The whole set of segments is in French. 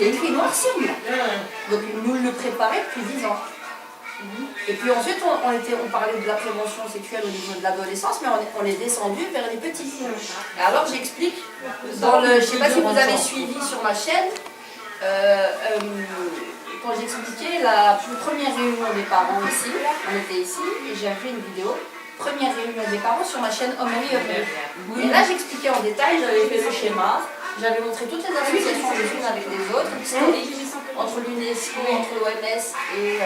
c'était écrit noir sur blanc. Donc ils nous le préparaient depuis 10 ans. Et puis ensuite, on parlait de la prévention sexuelle au niveau de l'adolescence, mais on est descendu vers les petits. Et alors j'explique, je ne sais pas si vous avez suivi sur ma chaîne, quand j'expliquais la première réunion des parents ici, on était ici, et j'ai fait une vidéo, première réunion des parents sur ma chaîne Homery Upload. Et là j'expliquais en détail, j'avais fait le schéma, j'avais montré toutes les associations les unes avec les autres, historiques, entre l'UNESCO, entre l'OMS et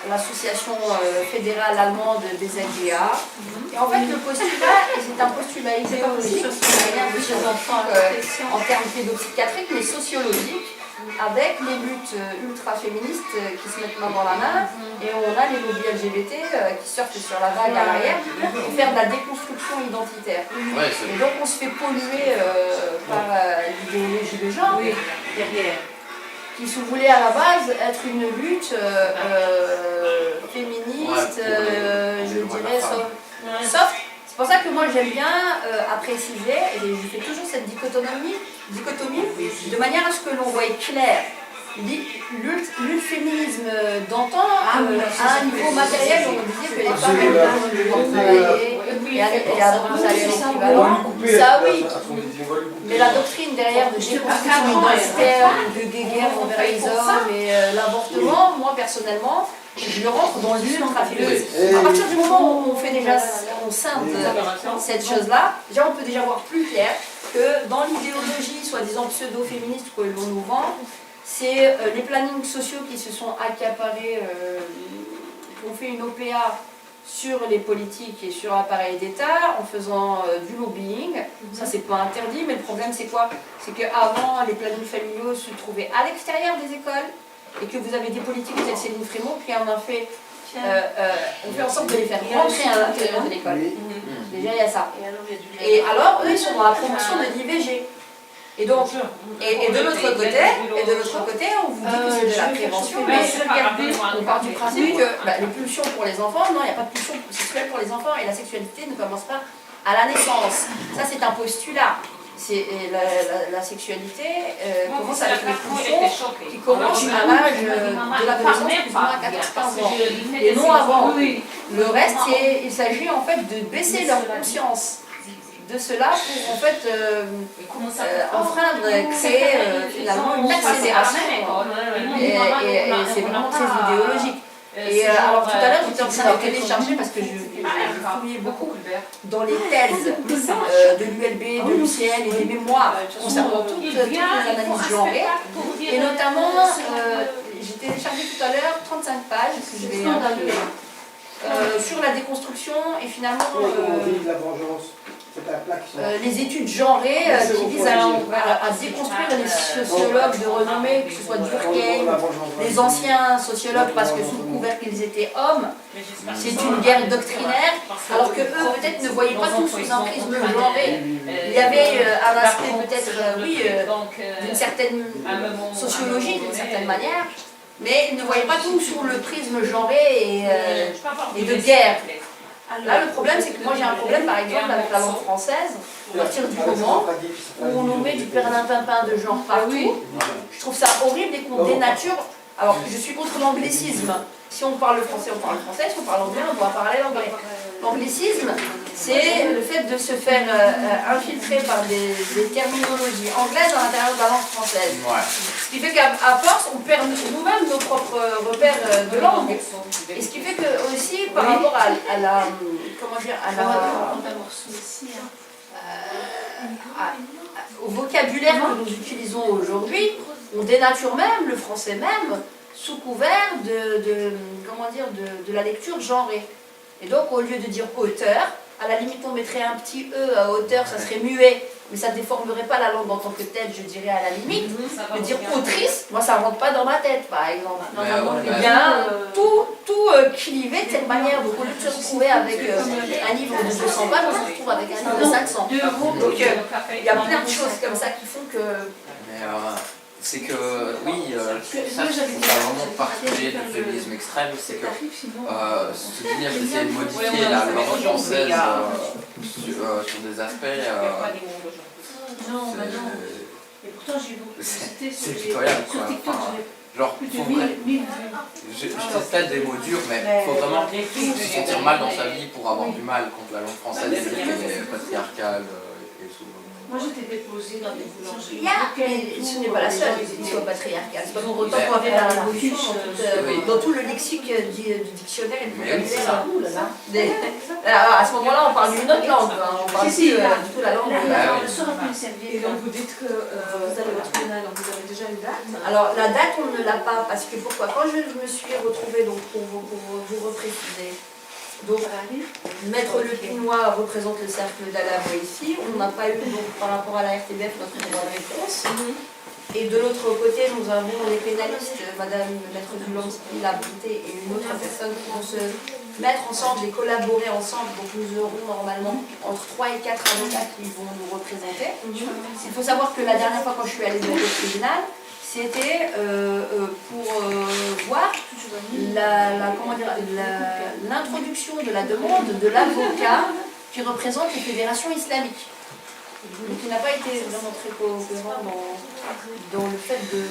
l'association fédérale allemande des LGA. Et en fait, le postulat, et c'est un postulat idéologique, en termes pédopsychiatriques, mais sociologiques, avec les luttes ultra-féministes qui se mettent main dans la main, et on a les lobbies LGBT qui surfent sur la vague à l'arrière pour faire de la déconstruction identitaire. Et donc on se fait polluer par l'idéologie de genre, qui se voulait à la base être une lutte féministe, je dirais, soft. C'est pour ça que moi j'aime bien à préciser, et je fais toujours cette dichotomie, de manière à ce que l'on voie clair. Le féminisme d'antan, à un niveau matériel, on disait que les femmes allaient pouvoir travailler, et avoir un salaire équivalent. Ça oui, mais la doctrine derrière de déconstruction identitaire, de guéguerre envers les hommes et l'avortement, moi personnellement, je rentre dans l'ultra-féminisme. À partir du moment où on scinde cette chose-là, déjà on peut déjà voir plus clair que dans l'idéologie soi-disant pseudo-féministe que l'on nous vend, c'est les plannings sociaux qui se sont accaparés, qui ont fait une OPA sur les politiques et sur l'appareil d'État en faisant du lobbying. Ça, c'est pas interdit, mais le problème, c'est quoi? C'est qu'avant, les plannings familiaux se trouvaient à l'extérieur des écoles et que vous avez des politiques telles Céline Frémaux qui en ont fait, on fait en sorte de les faire rentrer à l'intérieur de l'école. Déjà, il y a ça. Et alors, eux, ils sont dans la promotion de l'IVG. Et donc, et de l'autre côté, on vous dit que c'est de la prévention, mais on part du principe que les pulsions pour les enfants, non, il n'y a pas de pulsion sexuelle pour les enfants, et la sexualité ne commence pas à la naissance. Ça, c'est un postulat. La sexualité commence avec les pulsions qui commencent à l'âge de la connaissance, plus ou moins à 14-15 ans, et non avant. Le reste, il s'agit en fait de baisser leur conscience de cela pour en fait enfreindre, créer finalement une accélération et c'est vraiment très idéologique. Et alors tout à l'heure j'étais en train de télécharger parce que je fouillais beaucoup dans les thèses de l'ULB, de l'UCL et des mémoires concernant toutes les analyses genrées et notamment j'ai téléchargé tout à l'heure 35 pages que je vais sur la déconstruction et finalement les études genrées qui visent à déconstruire les sociologues de renommée, que ce soit Durkheim, les anciens sociologues, parce que sous le couvert qu'ils étaient hommes, c'est une guerre doctrinaire, alors que eux peut-être ne voyaient pas tout sous un prisme genré. Il y avait un aspect peut-être, d'une certaine sociologie, d'une certaine manière, mais ils ne voyaient pas tout sur le prisme genré et de guerre. Là, le problème, c'est que moi j'ai un problème, par exemple, avec la langue française, à partir du moment où on nous met du perlimpinpin de genre partout. Je trouve ça horrible et qu'on dénature. Alors, je suis contre l'anglicisme. Si on parle le français, on parle le français. Si on parle anglais, on doit parler l'anglais. L'anglicisme, c'est le fait de se faire infiltrer par des terminologies anglaises à l'intérieur de la langue française. Ce qui fait qu'à force, on perd nous-mêmes nos propres repères de langue. Et ce qui fait que aussi, par rapport à la... Comment dire, au vocabulaire que nous utilisons aujourd'hui, on dénature même le français même sous couvert de la lecture genrée. Et donc, au lieu de dire auteur, à la limite, on mettrait un petit E à hauteur, ça serait muet, mais ça ne déformerait pas la langue en tant que telle, je dirais à la limite. De dire autrice, moi, ça ne rentre pas dans ma tête, par exemple. Il y a tout clivé de cette manière. Donc, au lieu de se retrouver avec un livre de 200 pages, on se retrouve avec un livre de 500. Donc, il y a plein de choses comme ça qui font que... C'est que, oui, ça c'est un vraiment particulier du féminisme extrême, c'est que se dire d'essayer de modifier la langue française sur des aspects, Et pourtant, j'ai eu beaucoup de publicité C'est pitoyable, quoi. Enfin, genre, plus de faut 1000 vrai- vues. je peut-être des mots durs, mais faut vraiment se sentir mal dans sa vie pour avoir du mal contre la langue française et dire qu'elle est patriarcale et tout. Moi, j'étais déposée dans des boulangeries. Mais ce n'est pas la seule qui soit patriarcale. C'est pas pour autant qu'on va Mais faire la la révolution oui. dans tout le lexique du dictionnaire et du Mais oui, c'est ça. Alors, à ce moment-là, on parle d'une autre langue. On parle Si, plus là. du tout la langue. Le soir après le service. Et donc vous dites que vous allez votre pénal, donc vous avez déjà une date. Alors la date on ne l'a pas parce que pourquoi? Quand je me suis retrouvée, donc pour vous repréciser, donc Maître Le Pinois représente le cercle d'Alamo ici, on n'a pas eu donc par rapport à la RTBF notre droit de réponse. Et de l'autre côté nous avons les pénalistes, Madame Maître Dulonsky, la Bonté et une autre personne qui vont se mettre ensemble et collaborer ensemble. Donc nous aurons normalement entre 3 et 4 avocats qui vont nous représenter. Il faut savoir que la dernière fois quand je suis allée au tribunal, c'était pour voir l'introduction de la demande de l'avocat qui représente les fédérations islamiques. Donc il n'a pas été vraiment très coopérant dans le fait de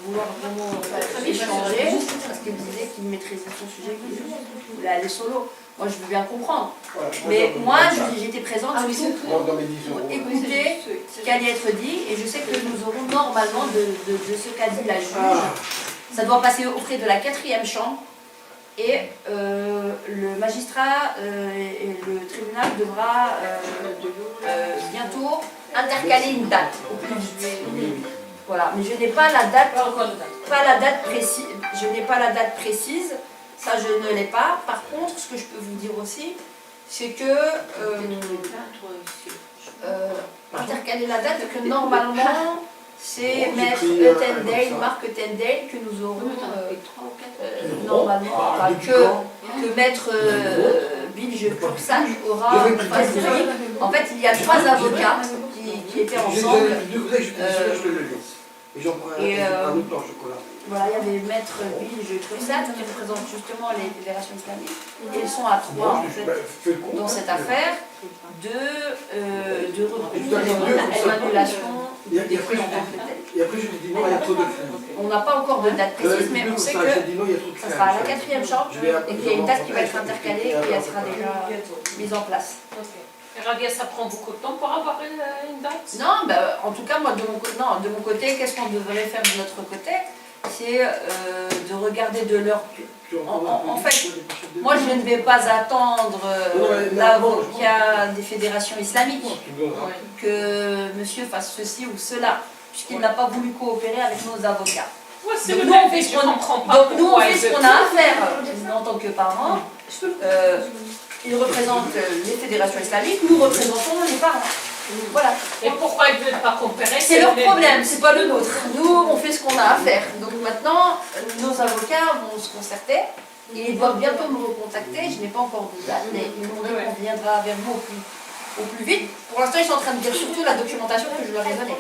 vouloir vraiment échanger, parce qu'il disait qu'il maîtrisait son sujet, qu'il voulait aller solo. Moi je veux bien comprendre. Mais moi j'étais présente surtout pour écouter ce qui allait être dit, et je sais que nous aurons normalement de ce qu'a dit la juge, ça doit passer auprès de la 4e chambre, et le magistrat et le tribunal devra bientôt intercaler une date au plus vite. Voilà, mais je n'ai pas la date précise. Je n'ai pas la date précise. Ça, je ne l'ai pas. Par contre, ce que je peux vous dire aussi, c'est que intercaler la date, que normalement, c'est Maître Tendale, Marc Tendale, que nous aurons normalement, enfin, que Maître Bilge Pursat aura en face de lui. En fait, il y a 3 avocats qui étaient ensemble. Et voilà, il y avait Maître Bilge Pursat qui représente justement les fédérations islamiques. Et ils sont à 3 en fait dans cette affaire de recours à l'annulation des prix en tant que tel. Et après, je lui dis non, il y a trop de flux. On n'a pas encore de date précise, mais on sait que ça sera à la 4e chambre et qu'il y a une date qui va être intercalée et qui sera déjà mise en place. Et Rabia, ça prend beaucoup de temps pour avoir une date? Non, bah, en tout cas, moi, de mon côté, qu'est-ce qu'on devrait faire de notre côté? C'est de regarder de leur... En fait, moi, je ne vais pas attendre l'avocat des fédérations islamiques que monsieur fasse ceci ou cela, puisqu'il n'a pas voulu coopérer avec nos avocats. Ouais, c'est Donc, le nous, même on fait je comprends pas donc, nous, on pourquoi fait ils ce qu'on a à faire en tant que parents. Ils représentent les fédérations islamiques, nous représentons les parents. Voilà. Et pourquoi ils ne veulent pas coopérer? C'est leur problème, c'est pas le nôtre. Nous, on fait ce qu'on a à faire. Donc maintenant, nos avocats vont se concerter. Et ils doivent bientôt me recontacter. Je n'ai pas encore de date, mais ils m'ont dit qu'on viendra vers vous au plus vite. Pour l'instant, ils sont en train de dire surtout la documentation que je leur ai donnée.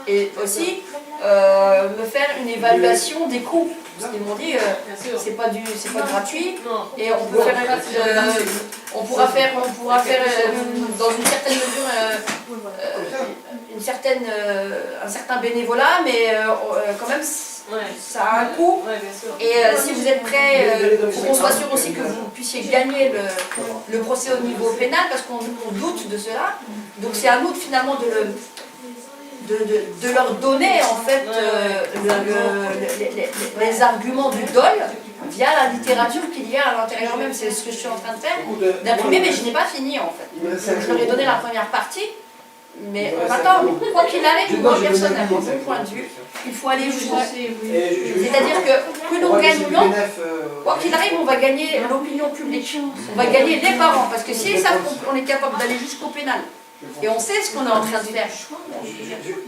Et aussi, me faire une évaluation des coûts. Parce qu'ils m'ont dit, c'est pas gratuit. Et on pourra faire dans une certaine mesure un certain bénévolat, mais quand même ça a un coût. Et si vous êtes prêts, il faut qu'on soit sûr aussi que vous puissiez gagner le procès au niveau pénal, parce qu'on doute de cela. Donc c'est à nous finalement de leur donner en fait les arguments du dol via la littérature qu'il y a à l'intérieur même. C'est ce que je suis en train de faire, d'imprimer, mais je n'ai pas fini en fait. Donc, je leur ai donné la première partie, mais maintenant, quoi qu'il arrive, moi personnellement, de mon point de vue, il faut aller jusqu'au... C'est-à-dire que l'on gagne ou non, quoi qu'il arrive, on va gagner l'opinion publique, on va gagner les parents, parce que s'ils savent qu'on est capable d'aller jusqu'au pénal, et on sait ce qu'on est en train de faire,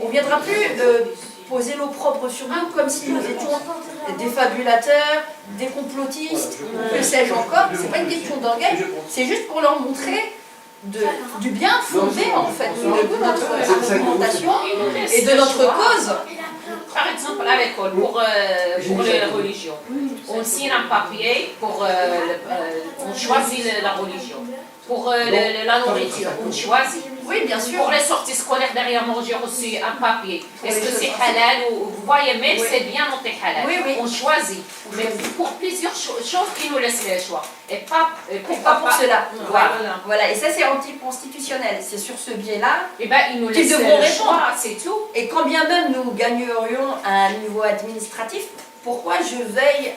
on ne viendra plus poser l'opprobre sur nous comme si nous étions des fabulateurs, des complotistes, que sais-je encore. C'est pas une question d'orgueil, c'est juste pour leur montrer du bien fondé en fait de notre argumentation et de notre cause. Par exemple, à l'école, pour les religions, on signe un papier pour on choisit la religion. Pour la nourriture, on choisit. Oui, bien sûr. Pour les sorties scolaires, derrière moi, j'ai reçu un papier. Est-ce que c'est halal ou vous voyez, même c'est bien noté halal. Oui, oui. On choisit. Mais pour plusieurs choses, ils nous laissent le choix. Et pas pour cela. Voilà. Voilà, et ça c'est anticonstitutionnel. C'est sur ce biais-là. Et ben ils nous Qu'ils laissent devront le répondre. choix, c'est tout. Et quand bien même nous gagnerions à un niveau administratif, pourquoi je veille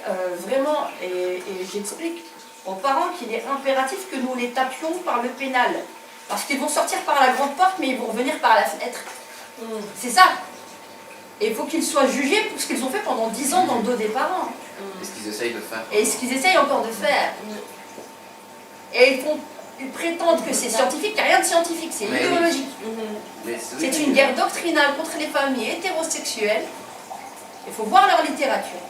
vraiment, et j'explique aux parents qu'il est impératif que nous les tapions par le pénal. Parce qu'ils vont sortir par la grande porte, mais ils vont revenir par la fenêtre. C'est ça. Et il faut qu'ils soient jugés pour ce qu'ils ont fait pendant 10 ans dans le dos des parents. Et ce qu'ils essayent de faire. Et ce qu'ils essayent encore de faire. Et ils prétendent que c'est scientifique, il n'y a rien de scientifique, c'est Mais idéologique. Mais C'est une guerre doctrinale contre les familles hétérosexuelles. Il faut voir leur littérature.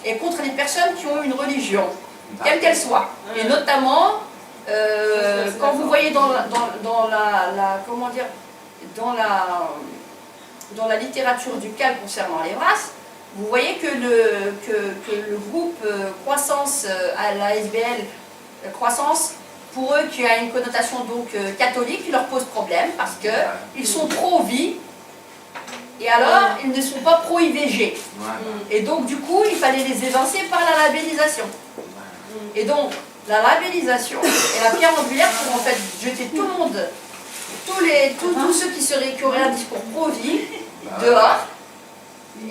Et contre les personnes qui ont une religion, quelle qu'elle soit. Et notamment, quand vous voyez dans comment dire, dans la littérature du CAL concernant les races, vous voyez que le groupe Croissance à la SBL, Croissance, pour eux qui a une connotation donc catholique, leur pose problème parce qu'ils sont pro-vie et alors ils ne sont pas pro-IVG. Et donc du coup il fallait les évincer par la labellisation. Et donc la labellisation est la pierre angulaire pour en fait jeter tout le monde, tous ceux qui auraient un discours pro-vie dehors.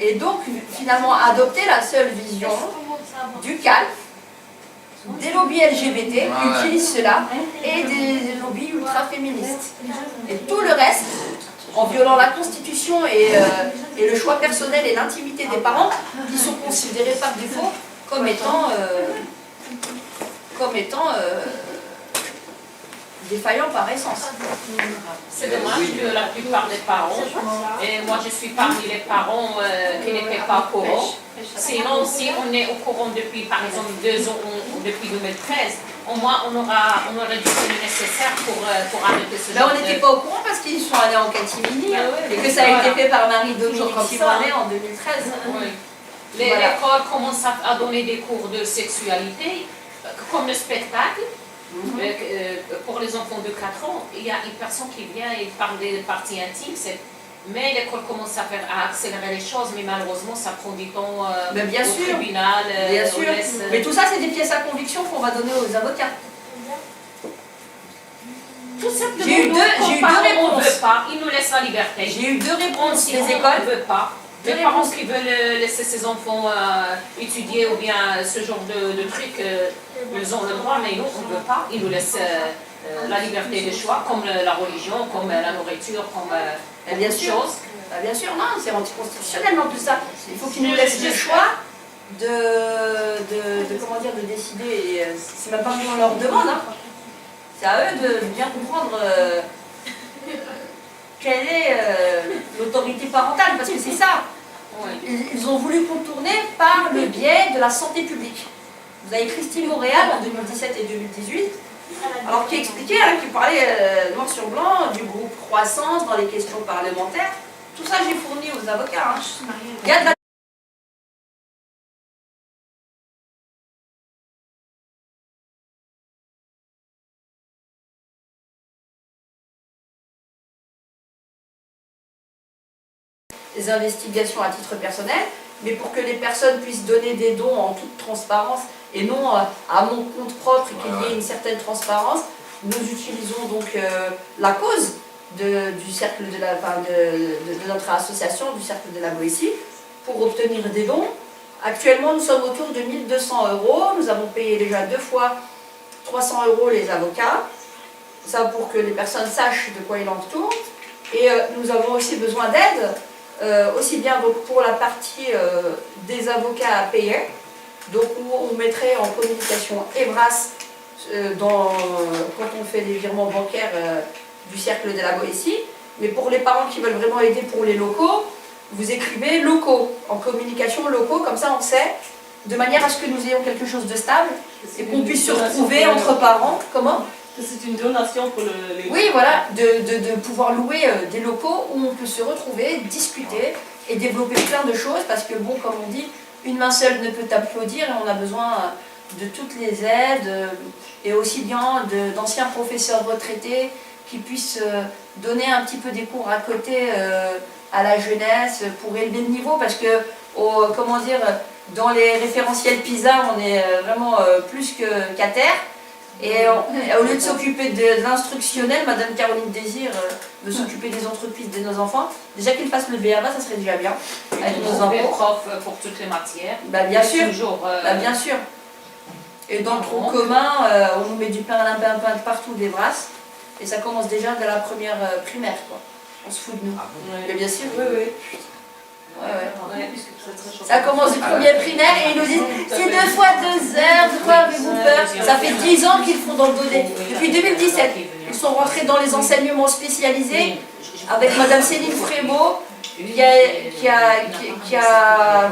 Et donc finalement adopter la seule vision du CAL, des lobbies LGBT qui utilisent cela et des lobbies ultra-féministes. Et tout le reste, en violant la Constitution et le choix personnel et l'intimité des parents, qui sont considérés par défaut comme étant défaillants par essence. C'est dommage que la plupart des parents, et moi je suis parmi les parents qui n'étaient pas au courant. Sinon, si on est au courant depuis par exemple 2 ans ou depuis 2013, au moins on aurait dû faire le nécessaire pour arrêter ce genre on n'était pas au courant parce qu'ils sont allés en catimini et que ça a été fait par Marie-Dominique Simonet en 2013. Oui. L'école commence à donner des cours de sexualité, comme le spectacle. Pour les enfants de 4 ans, il y a une personne qui vient et parle des parties intimes, mais l'école commence à accélérer les choses, mais malheureusement ça prend du temps au tribunal. Bien sûr. Mais tout ça c'est des pièces à conviction qu'on va donner aux avocats. Tout simplement, j'ai eu deux réponses. On ne veut pas, ils nous laissent la liberté. J'ai eu 2 réponses des On écoles. ne veut pas. Les parents qui veulent laisser ses enfants étudier ou bien ce genre de trucs, ils ont le droit, mais nous, on ne veut pas. Ils nous laissent la liberté de choix, comme la religion, comme la nourriture, comme bien sûr. Choses. Bien sûr, non, c'est anticonstitutionnel non plus ça. Il faut qu'ils nous laissent le choix de décider. Et c'est même pas qu'on leur demande. Hein. C'est à eux de bien comprendre quelle est l'autorité parentale, parce que c'est ça. Ils ont voulu contourner par le biais de la santé publique. Vous avez Christine Montréal en 2017 et 2018, alors qui expliquait, qui parlait noir sur blanc du groupe Croissance dans les questions parlementaires. Tout ça j'ai fourni aux avocats. Hein. Il y a de la des investigations à titre personnel, mais pour que les personnes puissent donner des dons en toute transparence et non à mon compte propre et qu'il y ait une certaine transparence, nous utilisons donc la cause du cercle de notre association, du cercle de la Boétie, pour obtenir des dons. Actuellement, nous sommes autour de 1 200 €. Nous avons payé déjà 2 fois 300 € les avocats. Ça pour que les personnes sachent de quoi il en retourne. Et nous avons aussi besoin d'aide. Aussi bien donc pour la partie des avocats à payer, donc où on mettrait en communication EBRAS quand on fait des virements bancaires du cercle de la Boétie, mais pour les parents qui veulent vraiment aider pour les locaux, vous écrivez locaux, en communication locaux, comme ça on sait, de manière à ce que nous ayons quelque chose de stable et qu'on puisse se retrouver entre parents. Comment ? C'est une donation pour les... Oui, voilà, de pouvoir louer des locaux où on peut se retrouver, discuter et développer plein de choses, parce que bon, comme on dit, une main seule ne peut applaudir et on a besoin de toutes les aides, et aussi bien d'anciens professeurs retraités qui puisse donner un petit peu des cours à côté à la jeunesse pour élever le niveau, parce que, comment dire, dans les référentiels PISA, on est vraiment plus qu'à terre. Et au lieu de s'occuper de l'instructionnel, Madame Caroline Désir veut s'occuper des entreprises de nos enfants. Déjà qu'ils fassent le BABA, ça serait déjà bien. Avec nos Des impôts. profs pour toutes les matières. Bah, bien sûr. Toujours, Bah, bien sûr. Et dans le tronc commun, on nous met du pain de partout, des brasses. Et ça commence déjà dès la première primaire, quoi. On se fout de nous. Ah bon? Mais bien sûr, oui, oui. Ouais, ouais. Ouais, puisque ça serait chaud. Ça commence du premier primaire et ils nous disent c'est 2 fois 2 heures, de quoi avez-vous peur? Ça fait 10 ans qu'ils font dans le donné. Depuis 2017, ils sont rentrés dans les enseignements spécialisés avec Madame Céline Frémaux qui a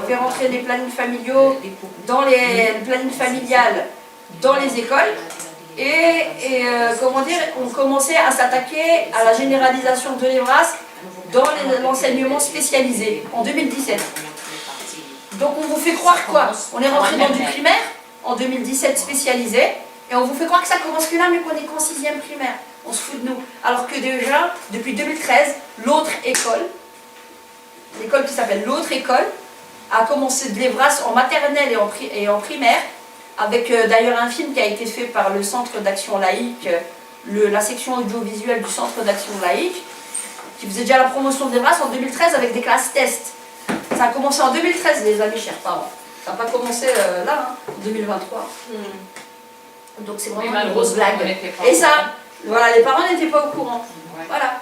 fait rentrer les plannings familiaux dans les plannings familiales dans les écoles. Et comment dire, on commençait à s'attaquer à la généralisation de l'EVRAS dans l'enseignement spécialisé en 2017. Donc on vous fait croire quoi? On est rentré dans du primaire en 2017 spécialisé et on vous fait croire que ça commence que là mais qu'on est qu'en 6e primaire. On se fout de nous. Alors que déjà, depuis 2013, l'autre école, l'école qui s'appelle l'autre école, a commencé de l'EVRAS en maternelle et en primaire, avec d'ailleurs un film qui a été fait par le Centre d'action laïque, la section audiovisuelle du Centre d'action laïque, qui faisait déjà la promotion de l'EVRAS en 2013 avec des classes tests. Ça a commencé en 2013, les amis chers parents. Ça n'a pas commencé là, hein, en 2023. Donc c'est vraiment une grosse blague. Et ça, voilà, les parents n'étaient pas au courant. Ouais. Voilà.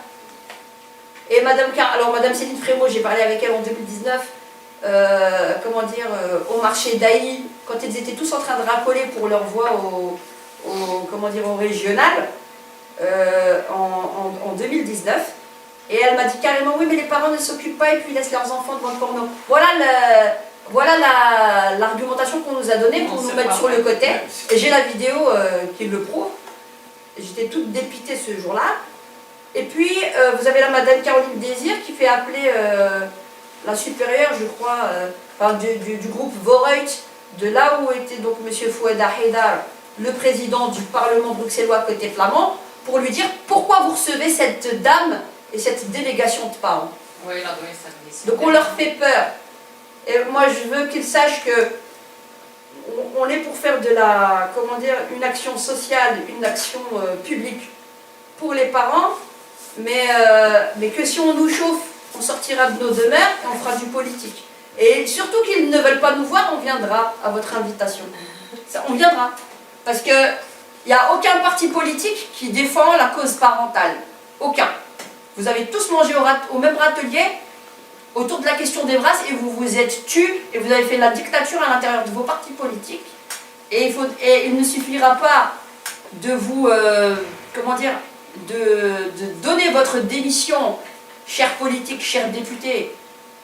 Et Madame Céline Frémaux, j'ai parlé avec elle en 2019, comment dire, au marché d'Aï, quand ils étaient tous en train de racoler pour leur voix au régional, en 2019. Et elle m'a dit carrément, oui, mais les parents ne s'occupent pas et puis ils laissent leurs enfants devant le porno. Voilà l'argumentation qu'on nous a donnée pour nous mettre sur le côté. Et j'ai la vidéo qui le prouve. J'étais toute dépitée ce jour-là. Et puis, vous avez la Madame Caroline Désir qui fait appeler la supérieure, je crois, du groupe Voreut, de là où était donc M. Fouad Haïdar, le président du Parlement bruxellois côté flamand, pour lui dire pourquoi vous recevez cette dame et cette délégation de parents. Oui, il a donné sa décision. Donc on leur fait peur. Et moi je veux qu'ils sachent que on est pour faire une action sociale, une action publique pour les parents, mais que si on nous chauffe, on sortira de nos demeures et on fera du politique. Et surtout qu'ils ne veulent pas nous voir, on viendra à votre invitation. On viendra. Parce qu'il n'y a aucun parti politique qui défend la cause parentale. Aucun. Vous avez tous mangé au même râtelier autour de la question des brasses et vous vous êtes tus et vous avez fait la dictature à l'intérieur de vos partis politiques. Et il ne suffira pas de vous, de donner votre démission, chers politiques, chers députés,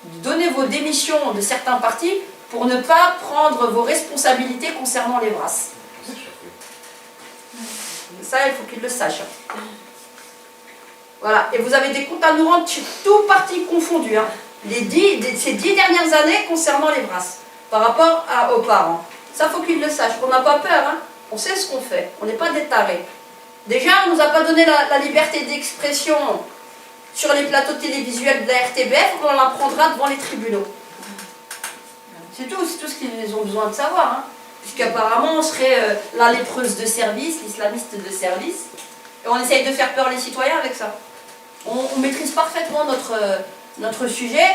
de donner vos démissions de certains partis pour ne pas prendre vos responsabilités concernant les brasses. Ça, il faut qu'ils le sachent. Voilà, et vous avez des comptes à nous rendre, tous partis confondus, hein. Ces 10 dernières années concernant les brasses, par rapport aux parents. Ça, il faut qu'ils le sachent, on n'a pas peur, hein. On sait ce qu'on fait, on n'est pas des tarés. Déjà, on ne nous a pas donné la liberté d'expression sur les plateaux télévisuels de la RTBF, on la prendra devant les tribunaux. C'est tout ce qu'ils ont besoin de savoir, hein. Puisqu'apparemment, on serait la lépreuse de service, l'islamiste de service, et on essaye de faire peur les citoyens avec ça. On maîtrise parfaitement notre sujet,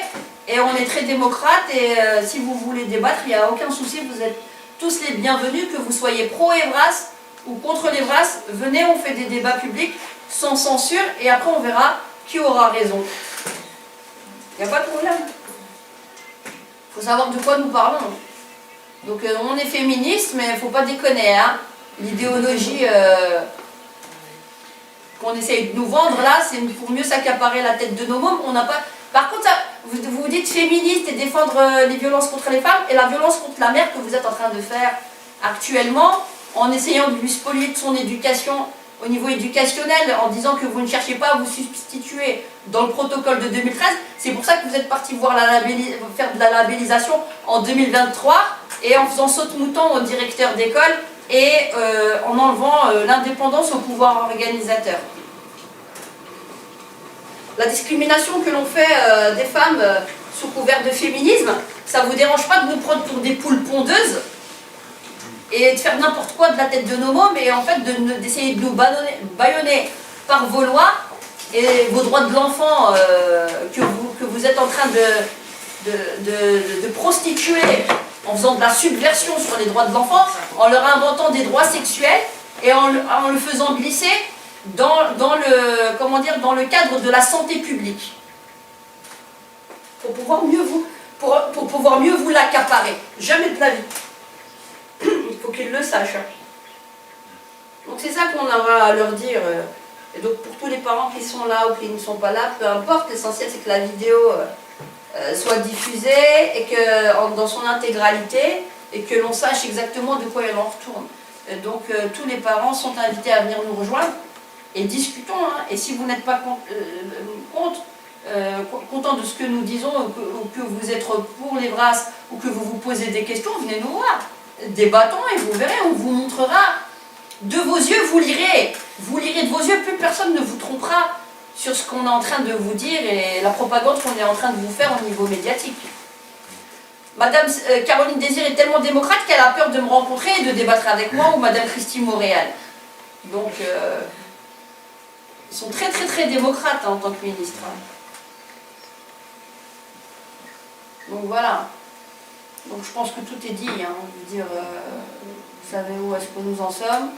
et on est très démocrate, et si vous voulez débattre, il n'y a aucun souci, vous êtes tous les bienvenus, que vous soyez pro-Evras ou contre l'Evras, venez, on fait des débats publics sans censure, et après on verra qui aura raison. Il n'y a pas de problème. Il faut savoir de quoi nous parlons. Donc on est féministe, mais il ne faut pas déconner, hein. L'idéologie qu'on essaye de nous vendre là, c'est pour mieux s'accaparer la tête de nos mômes. On n'a pas... Par contre, vous vous dites féministe et défendre les violences contre les femmes et la violence contre la mère que vous êtes en train de faire actuellement, en essayant de lui spolier de son éducation au niveau éducationnel, en disant que vous ne cherchez pas à vous substituer dans le protocole de 2013. C'est pour ça que vous êtes parti voir faire de la labellisation en 2023 et en faisant saute-mouton au directeur d'école et en enlevant l'indépendance au pouvoir organisateur. la discrimination que l'on fait des femmes sous couvert de féminisme, ça ne vous dérange pas de nous prendre pour des poules pondeuses et de faire n'importe quoi de la tête de nos mômes, mais en fait d'essayer de nous bâillonner par vos lois et vos droits de l'enfant que vous êtes en train de prostituer en faisant de la subversion sur les droits de l'enfant, en leur inventant des droits sexuels et en le faisant glisser dans le cadre de la santé publique. Pour pouvoir mieux vous l'accaparer. Jamais de la vie. Il faut qu'ils le sachent. Donc c'est ça qu'on aura à leur dire. Et donc pour tous les parents qui sont là ou qui ne sont pas là, peu importe, l'essentiel c'est que la vidéo soit diffusée et que dans son intégralité et que l'on sache exactement de quoi elle en retourne. Et donc tous les parents sont invités à venir nous rejoindre et discutons. Hein. Et si vous n'êtes pas content de ce que nous disons ou que vous êtes pour les brasses ou que vous vous posez des questions, venez nous voir. Débattons et vous verrez, on vous montrera. De vos yeux, vous lirez de vos yeux, plus personne ne vous trompera sur ce qu'on est en train de vous dire et la propagande qu'on est en train de vous faire au niveau médiatique. Madame Caroline Désir est tellement démocrate qu'elle a peur de me rencontrer et de débattre avec moi ou Madame Christine Montréal. Donc, ils sont très très très démocrates hein, en tant que ministre. Donc voilà. Donc je pense que tout est dit. Hein. Je veux dire, vous savez où est-ce que nous en sommes.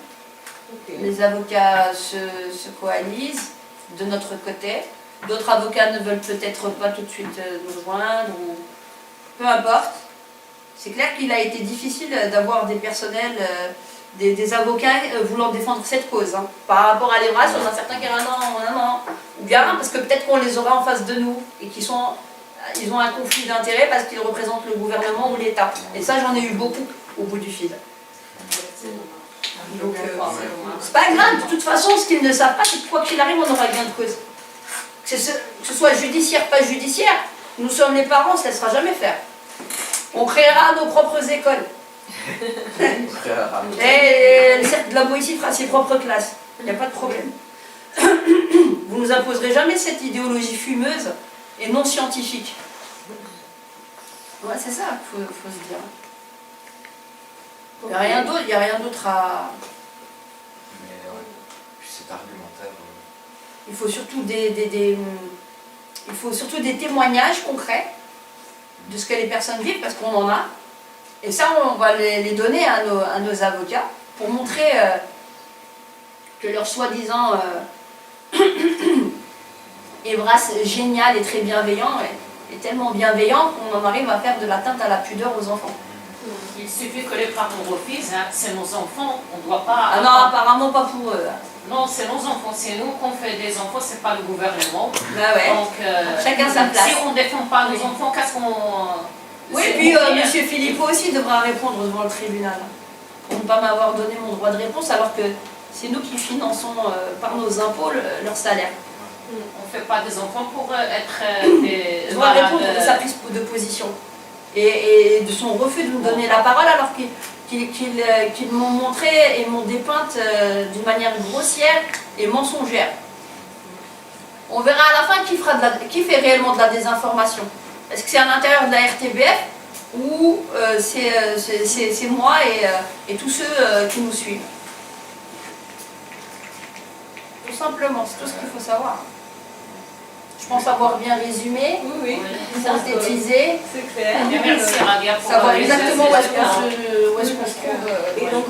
Okay. Les avocats se coalisent de notre côté. D'autres avocats ne veulent peut-être pas tout de suite nous rejoindre, ou peu importe. C'est clair qu'il a été difficile d'avoir des personnels, des avocats voulant défendre cette cause. Hein. Par rapport à l'EVRAS, on a certains qui disent non, ou bien parce que peut-être qu'on les aura en face de nous et qu'ils ont un conflit d'intérêts parce qu'ils représentent le gouvernement ou l'État. Et ça, j'en ai eu beaucoup au bout du fil. Donc, c'est pas grave, de toute façon, ce qu'ils ne savent pas, c'est que quoi qu'il arrive, on aura gain de cause. Que ce soit judiciaire, pas judiciaire, nous sommes les parents, on ne se laissera jamais faire. On créera nos propres écoles. Et le cercle de la Boétie fera ses propres classes. Il n'y a pas de problème. Vous ne nous imposerez jamais cette idéologie fumeuse et non scientifique. Ouais, c'est ça qu'il faut se dire. Il n'y a rien d'autre à... Mais ouais, puis cet argumentaire... Il faut surtout des témoignages concrets de ce que les personnes vivent, parce qu'on en a. Et ça, on va les donner à nos avocats pour montrer que leur soi-disant Evras génial et très bienveillant est tellement bienveillant qu'on en arrive à faire de l'atteinte à la pudeur aux enfants. Il suffit que les parents refusent, hein. C'est nos enfants, on ne doit pas... Ah non, apparemment pas pour eux. Non, c'est nos enfants, c'est nous qu'on fait des enfants, c'est pas le gouvernement. Bah ouais. Donc, chacun sa place. Si on ne défend pas nos enfants, qu'est-ce qu'on... Oui, et puis M. Philippot aussi devra répondre devant le tribunal. Pour ne pas m'avoir donné mon droit de réponse, alors que c'est nous qui finançons par nos impôts leur salaire. On ne fait pas des enfants pour être des... Il doit répondre de sa prise de position. Et de son refus de nous donner la parole alors qu'ils m'ont montré et m'ont dépeinte d'une manière grossière et mensongère. On verra à la fin qui fait réellement de la désinformation. Est-ce que c'est à l'intérieur de la RTBF ou c'est moi et tous ceux qui nous suivent? Tout simplement, c'est tout ce qu'il faut savoir. Je pense avoir bien résumé, oui. synthétisé. C'est clair. Merci Radia pour savoir exactement où est-ce qu'on se trouve. Et donc,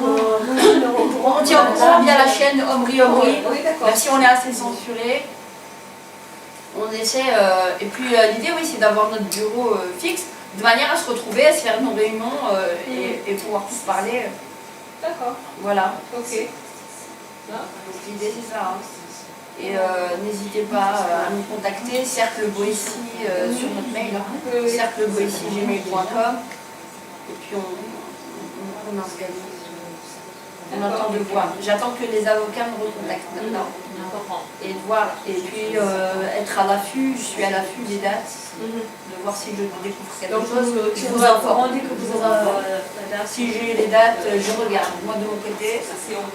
On tient au courant via la chaîne Omri Omri, Oui, d'accord. même si on est assez censuré. On essaie, et puis l'idée oui c'est d'avoir notre bureau fixe, de manière à se retrouver, à se faire nos réunions et pouvoir tous parler. D'accord. Voilà. Ok. Donc l'idée c'est ça. Hein. Et n'hésitez pas à nous contacter, cercle Boétie sur notre mail, hein, cercleboétie@gmail.com, et puis on organise. On attend de voir. J'attends que les avocats me recontactent maintenant. Et de voir, et puis être à l'affût, je suis à l'affût des dates, de voir si je découvre quelque chose. Je vous informe. Si j'ai les dates, je regarde. Moi de mon côté,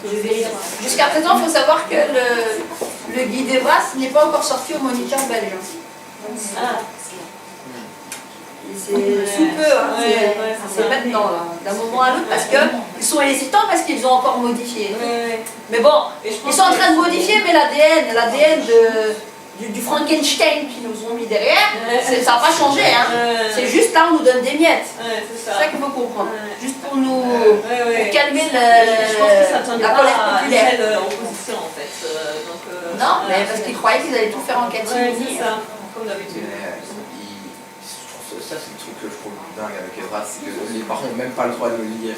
je vérifie. Jusqu'à présent, il faut savoir que le guide Evras n'est pas encore sorti au moniteur belge. Ah, Et c'est sous peu, hein, c'est maintenant, là, d'un moment à l'autre, parce qu'ils sont hésitants parce qu'ils ont encore modifié. Mais bon, ils sont en train de modifier, mais l'ADN du Frankenstein qu'ils nous ont mis derrière, ça n'a pas changé. Hein. C'est juste là, on nous donne des miettes. C'est ça qu'il faut comprendre. Juste pour nous pour calmer Je pense que ça la colère populaire. opposition en fait. Non, mais parce qu'ils croyaient qu'ils allaient tout faire en catimini. C'est ça, comme d'habitude. Ça, c'est le truc que je trouve dingue avec Evras, c'est que les parents n'ont même pas le droit de le lire.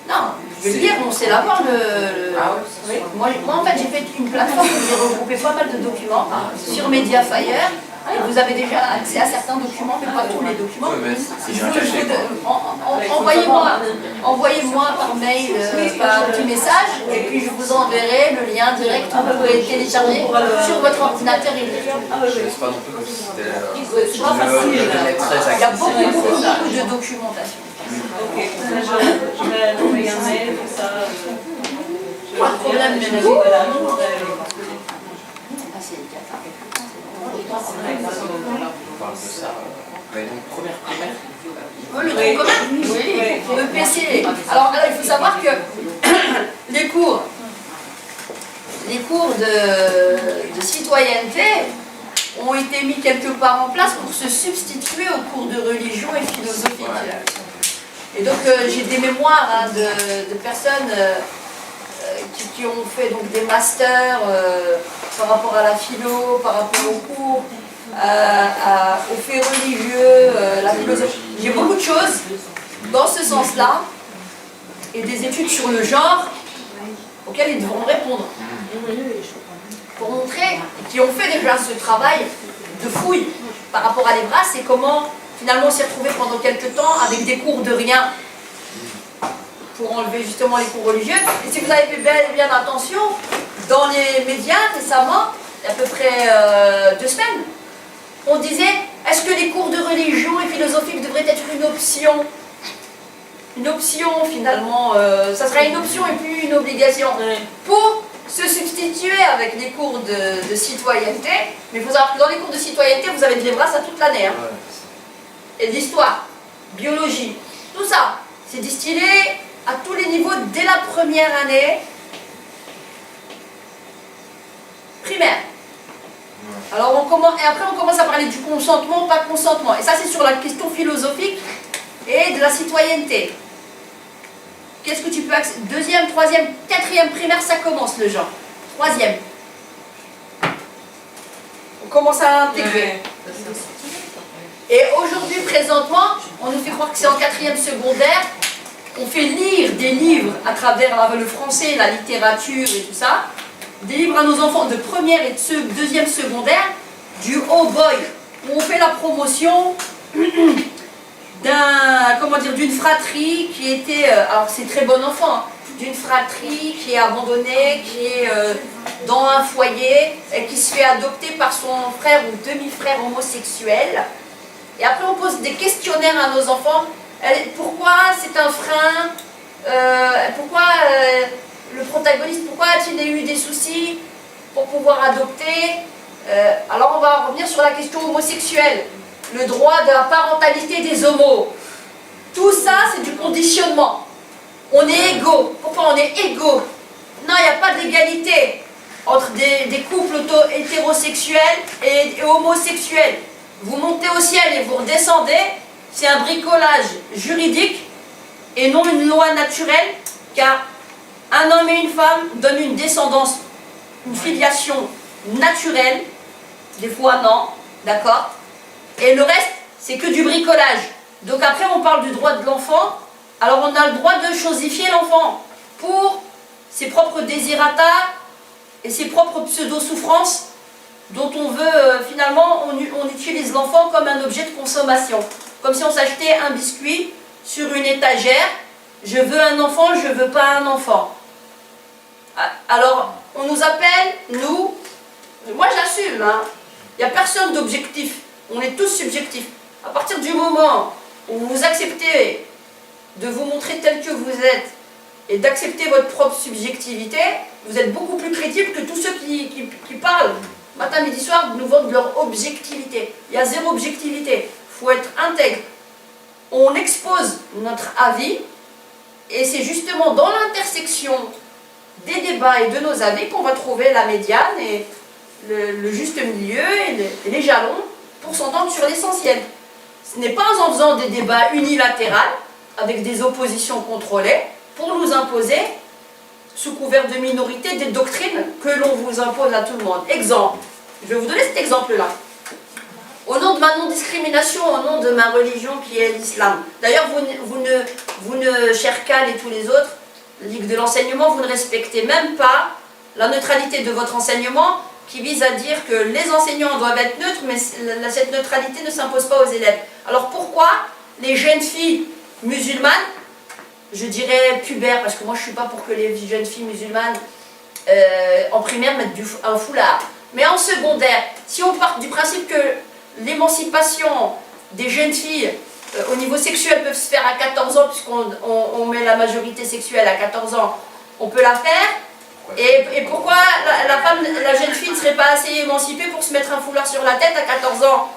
Non, je veux dire, on sait l'avoir Ah oui. Moi, en fait, j'ai fait une plateforme où j'ai regroupé pas mal de documents sur Mediafire. Et vous avez déjà accès à certains documents, mais pas tous les documents. Envoyez-moi par mail un petit message, et puis je vous enverrai le lien direct où vous pouvez télécharger sur votre ordinateur et lire. Je ne sais pas non plus comme si c'était C'est pas facile. très Il y a beaucoup accessible. de documentation. Ok, je vais envoyer un mail pour ça. Pas de problème, mais Voilà, Ah, c'est une cata. On parle de ça. Mais donc, première primaire. Le tronc commun, oui, le PC. Alors, il faut savoir que les cours de citoyenneté ont été mis quelque part en place pour se substituer aux cours de religion et philosophie. Et donc, j'ai des mémoires de personnes qui ont fait donc, des masters par rapport à la philo, par rapport aux cours, aux faits religieux, la philosophie. J'ai beaucoup de choses dans ce sens-là et des études sur le genre auxquelles ils devront répondre. Pour montrer qu'ils ont fait déjà ce travail de fouille par rapport à l'Evras et comment finalement on s'est retrouvé pendant quelques temps avec des cours de rien pour enlever justement les cours religieux. Et si vous avez fait bien attention, dans les médias récemment, il y a à peu près 2 semaines, on disait, est-ce que les cours de religion et philosophique devraient être une option? Une option finalement, ça sera une option et plus une obligation. Pour se substituer avec les cours de citoyenneté, mais il faut savoir que dans les cours de citoyenneté, vous avez de l'Evras à toute l'année. Hein. Et de l'histoire, biologie, tout ça, c'est distillé à tous les niveaux dès la première année primaire. Alors et après on commence à parler du consentement, pas consentement. Et ça c'est sur la question philosophique et de la citoyenneté. Qu'est-ce que tu peux accepter? 2e, 3e, 4e primaire, ça commence le genre. 3e. On commence à intégrer. Et aujourd'hui, présentement, on nous fait croire que c'est en 4e secondaire. On fait lire des livres à travers le français, la littérature et tout ça. Des livres à nos enfants de 1re et de 2e secondaire, du Oh Boy, où on fait la promotion d'une fratrie qui était, alors c'est très bon enfant, hein, d'une fratrie qui est abandonnée, qui est dans un foyer et qui se fait adopter par son frère ou demi-frère homosexuel. Et après on pose des questionnaires à nos enfants, pourquoi c'est un frein, pourquoi le protagoniste, pourquoi a-t-il eu des soucis pour pouvoir adopter? Alors on va revenir sur la question homosexuelle, le droit de la parentalité des homos. Tout ça c'est du conditionnement. On est égaux. Pourquoi on est égaux? Non, il n'y a pas d'égalité entre des couples hétérosexuels et homosexuels. Vous montez au ciel et vous redescendez, c'est un bricolage juridique et non une loi naturelle, car un homme et une femme donnent une descendance, une filiation naturelle, des fois non, d'accord? Et le reste, c'est que du bricolage. Donc après, on parle du droit de l'enfant. Alors on a le droit de chosifier l'enfant pour ses propres désirata et ses propres pseudo-souffrances dont on veut, finalement, on utilise l'enfant comme un objet de consommation. Comme si on s'achetait un biscuit sur une étagère. Je veux un enfant, je veux pas un enfant. Alors, on nous appelle, nous, moi j'assume, hein, il n'y a personne d'objectif, on est tous subjectifs. À partir du moment où vous acceptez de vous montrer tel que vous êtes et d'accepter votre propre subjectivité, vous êtes beaucoup plus crédible que tous ceux qui parlent matin, midi, soir, nous vendent leur objectivité. Il y a zéro objectivité. Il faut être intègre. On expose notre avis et c'est justement dans l'intersection des débats et de nos avis qu'on va trouver la médiane et le juste milieu et les jalons pour s'entendre sur l'essentiel. Ce n'est pas en faisant des débats unilatéraux avec des oppositions contrôlées pour nous imposer, sous couvert de minorité, des doctrines que l'on vous impose à tout le monde. Exemple, je vais vous donner cet exemple-là. Au nom de ma non-discrimination, au nom de ma religion qui est l'islam. D'ailleurs, vous ne, chers Cal et tous les autres, Ligue de l'enseignement, vous ne respectez même pas la neutralité de votre enseignement qui vise à dire que les enseignants doivent être neutres, mais cette neutralité ne s'impose pas aux élèves. Alors pourquoi les jeunes filles musulmanes, je dirais pubères, parce que moi je ne suis pas pour que les jeunes filles musulmanes en primaire mettent un foulard, mais en secondaire, si on part du principe que l'émancipation des jeunes filles au niveau sexuel peut se faire à 14 ans, puisqu'on met la majorité sexuelle à 14 ans, on peut la faire. Et pourquoi la jeune fille ne serait pas assez émancipée pour se mettre un foulard sur la tête à 14 ans?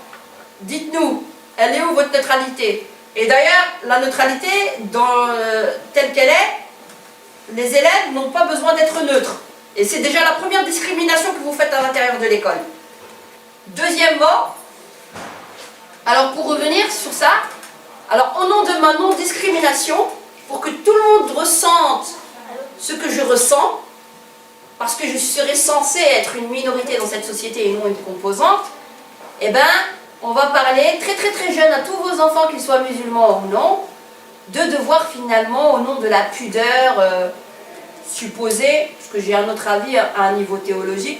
Dites-nous, elle est où votre neutralité? Et d'ailleurs, la neutralité, telle qu'elle est, les élèves n'ont pas besoin d'être neutres. Et c'est déjà la première discrimination que vous faites à l'intérieur de l'école. Deuxièmement, alors pour revenir sur ça, alors au nom de ma non-discrimination, pour que tout le monde ressente ce que je ressens, parce que je serais censée être une minorité dans cette société et non une composante, eh bien, on va parler très très très jeune à tous vos enfants, qu'ils soient musulmans ou non, de devoir finalement, au nom de la pudeur supposée, parce que j'ai un autre avis à un niveau théologique,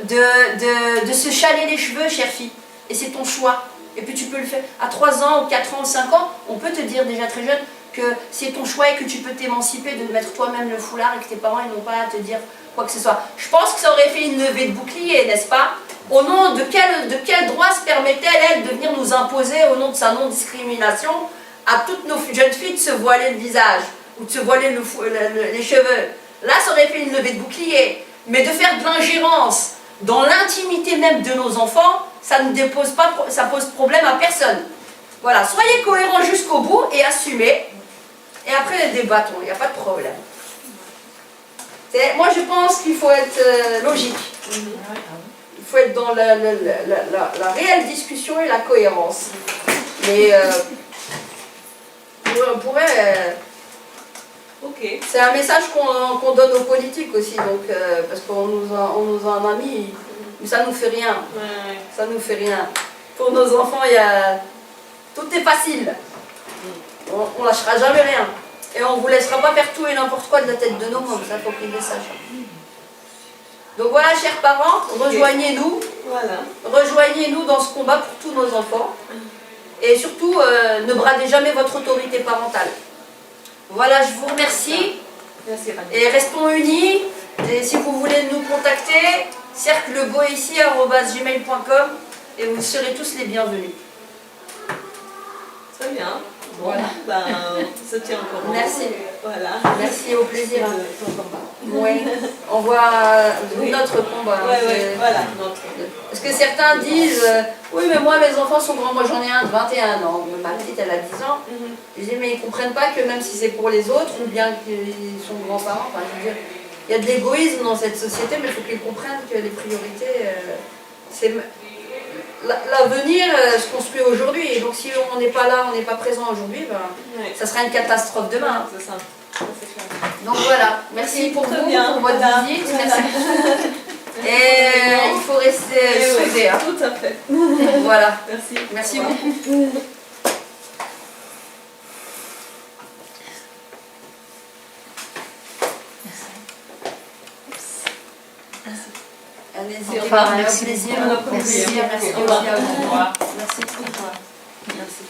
de se chaler les cheveux, chère fille. Et c'est ton choix. Et puis tu peux le faire à 3 ans, ou 4 ans, ou 5 ans, on peut te dire déjà très jeune que c'est ton choix et que tu peux t'émanciper de mettre toi-même le foulard et que tes parents n'ont pas à te dire quoi que ce soit. Je pense que ça aurait fait une levée de bouclier, n'est-ce pas? Au nom de quel droit se permettait-elle, elle, de venir nous imposer, au nom de sa non-discrimination, à toutes nos jeunes filles de se voiler le visage ou de se voiler les cheveux? Là, ça aurait fait une levée de bouclier. Mais de faire de l'ingérence dans l'intimité même de nos enfants, ça pose problème à personne. Voilà, soyez cohérents jusqu'au bout et assumez. Et après, les débattons, il n'y a pas de problème. Moi, je pense qu'il faut être logique. Il faut être dans la réelle discussion et la cohérence. Mais on pourrait... Ok. C'est un message qu'on donne aux politiques aussi, donc, parce qu'on nous a un ami, mais ça nous fait rien. Ouais. Ça nous fait rien. Pour nos enfants, tout est facile. On lâchera jamais rien. Et on ne vous laissera pas faire tout et n'importe quoi de la tête de nos mômes, ça faut qu'ils le sachent. Donc voilà, chers parents, rejoignez-nous. Voilà. Rejoignez-nous dans ce combat pour tous nos enfants. Et surtout, ne bradez jamais votre autorité parentale. Voilà, je vous remercie. Merci, Rani. Et restons unis. Et si vous voulez nous contacter, cercleboici@gmail.com et vous serez tous les bienvenus. Très bien. Bon, Voilà. Ben, on se tient encore. Merci. Voilà. Merci, au plaisir. Ton combat. Oui, on voit notre combat. Ouais, ouais, voilà. Notre... Parce que certains disent oui, mais moi mes enfants sont grands, moi j'en ai un de 21 ans, ma petite elle a 10 ans. Je dis mais ils ne comprennent pas que même si c'est pour les autres ou bien qu'ils sont grands-parents, enfin, je veux dire, il y a de l'égoïsme dans cette société, mais il faut qu'ils comprennent que les priorités, c'est l'avenir se construit aujourd'hui. Et donc si on n'est pas là, on n'est pas présent aujourd'hui, ben, Ouais. ça sera une catastrophe demain. C'est ça. C'est clair. Donc voilà, merci pour Très vous, bien, pour votre voilà. visite, Voilà. merci pour tout. Et il faut rester Eh oui, soudés. Hein. tout à fait. Voilà, Merci. merci Au revoir. beaucoup. Allez-y, Au revoir. un Merci. plaisir. Au revoir. Merci, merci Au revoir. aussi à vous. Au revoir. Merci. Merci.